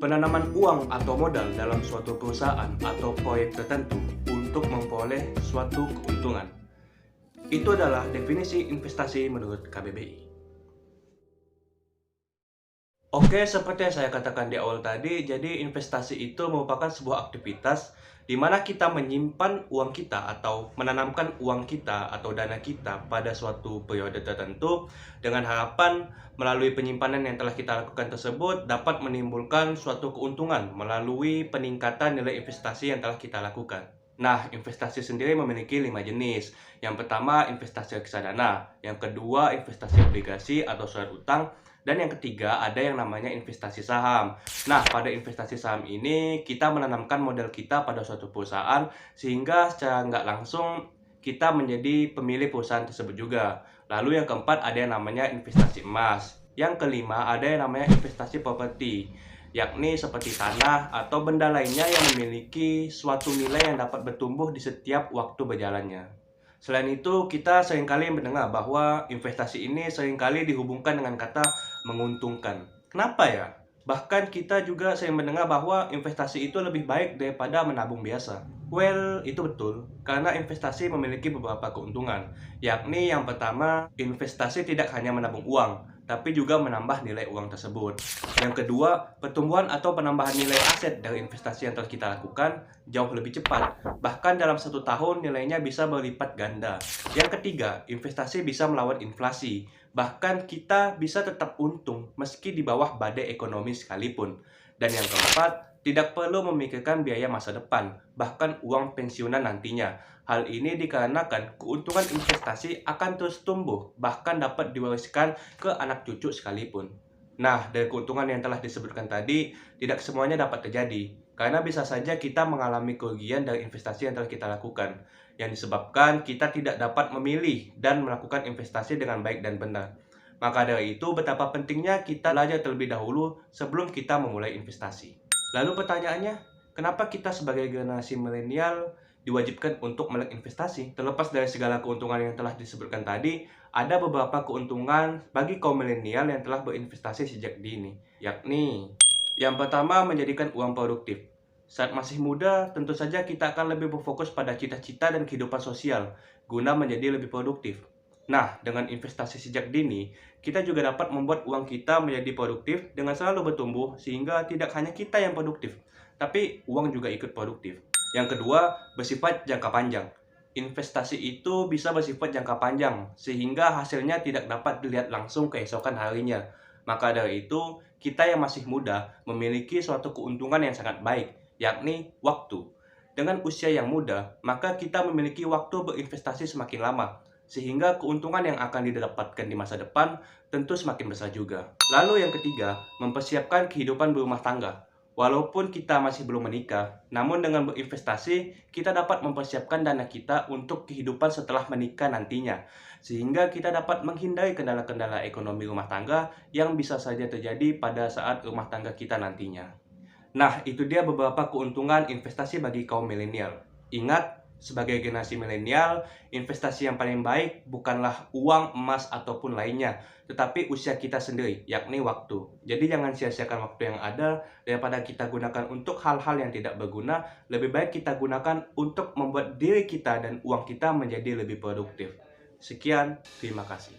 Penanaman uang atau modal dalam suatu perusahaan atau proyek tertentu untuk memperoleh suatu keuntungan. Itu adalah definisi investasi menurut KBBI. Oke, seperti yang saya katakan di awal tadi, jadi investasi itu merupakan sebuah aktivitas di mana kita menyimpan uang kita atau menanamkan uang kita atau dana kita pada suatu periode tertentu dengan harapan melalui penyimpanan yang telah kita lakukan tersebut dapat menimbulkan suatu keuntungan melalui peningkatan nilai investasi yang telah kita lakukan. Nah, investasi sendiri memiliki 5 jenis. Yang pertama, investasi reksadana. Yang kedua, investasi obligasi atau surat utang. Dan yang ketiga, ada yang namanya investasi saham. Nah, pada investasi saham ini, kita menanamkan modal kita pada suatu perusahaan, sehingga secara nggak langsung kita menjadi pemilik perusahaan tersebut juga. Lalu yang keempat, ada yang namanya investasi emas. Yang kelima, ada yang namanya investasi properti, yakni seperti tanah atau benda lainnya yang memiliki suatu nilai yang dapat bertumbuh di setiap waktu berjalannya. Selain itu, kita seringkali mendengar bahwa investasi ini seringkali dihubungkan dengan kata menguntungkan. Kenapa ya? Bahkan kita juga sering mendengar bahwa investasi itu lebih baik daripada menabung biasa. Well, itu betul, karena investasi memiliki beberapa keuntungan, yakni yang pertama, investasi tidak hanya menabung uang, tapi juga menambah nilai uang tersebut. Yang kedua, pertumbuhan atau penambahan nilai aset dari investasi yang telah kita lakukan jauh lebih cepat. Bahkan dalam 1 tahun nilainya bisa berlipat ganda. Yang ketiga, investasi bisa melawan inflasi. Bahkan kita bisa tetap untung meski di bawah badai ekonomi sekalipun. Dan yang keempat, tidak perlu memikirkan biaya masa depan, bahkan uang pensiunan nantinya. Hal ini dikarenakan keuntungan investasi akan terus tumbuh, bahkan dapat diwariskan ke anak cucu sekalipun. Nah, dari keuntungan yang telah disebutkan tadi, tidak semuanya dapat terjadi, karena bisa saja kita mengalami kerugian dari investasi yang telah kita lakukan, yang disebabkan kita tidak dapat memilih dan melakukan investasi dengan baik dan benar. Maka dari itu, betapa pentingnya kita belajar terlebih dahulu sebelum kita memulai investasi. Lalu pertanyaannya, kenapa kita sebagai generasi milenial diwajibkan untuk melek investasi? Terlepas dari segala keuntungan yang telah disebutkan tadi, ada beberapa keuntungan bagi kaum milenial yang telah berinvestasi sejak dini, yakni yang pertama, menjadikan uang produktif. Saat masih muda, tentu saja kita akan lebih berfokus pada cita-cita dan kehidupan sosial, guna menjadi lebih produktif. Nah, dengan investasi sejak dini, kita juga dapat membuat uang kita menjadi produktif dengan selalu bertumbuh, sehingga tidak hanya kita yang produktif, tapi uang juga ikut produktif. Yang kedua, bersifat jangka panjang. Investasi itu bisa bersifat jangka panjang, sehingga hasilnya tidak dapat dilihat langsung keesokan harinya. Maka dari itu, kita yang masih muda memiliki suatu keuntungan yang sangat baik, yakni waktu. Dengan usia yang muda, maka kita memiliki waktu berinvestasi semakin lama, sehingga keuntungan yang akan didapatkan di masa depan tentu semakin besar juga. Lalu yang ketiga, mempersiapkan kehidupan berumah tangga. Walaupun kita masih belum menikah, namun dengan berinvestasi, kita dapat mempersiapkan dana kita untuk kehidupan setelah menikah nantinya. Sehingga kita dapat menghindari kendala-kendala ekonomi rumah tangga yang bisa saja terjadi pada saat rumah tangga kita nantinya. Nah, itu dia beberapa keuntungan investasi bagi kaum milenial. Ingat, sebagai generasi milenial, investasi yang paling baik bukanlah uang, emas, ataupun lainnya, tetapi usia kita sendiri, yakni waktu. Jadi jangan sia-siakan waktu yang ada, daripada kita gunakan untuk hal-hal yang tidak berguna, lebih baik kita gunakan untuk membuat diri kita dan uang kita menjadi lebih produktif. Sekian, terima kasih.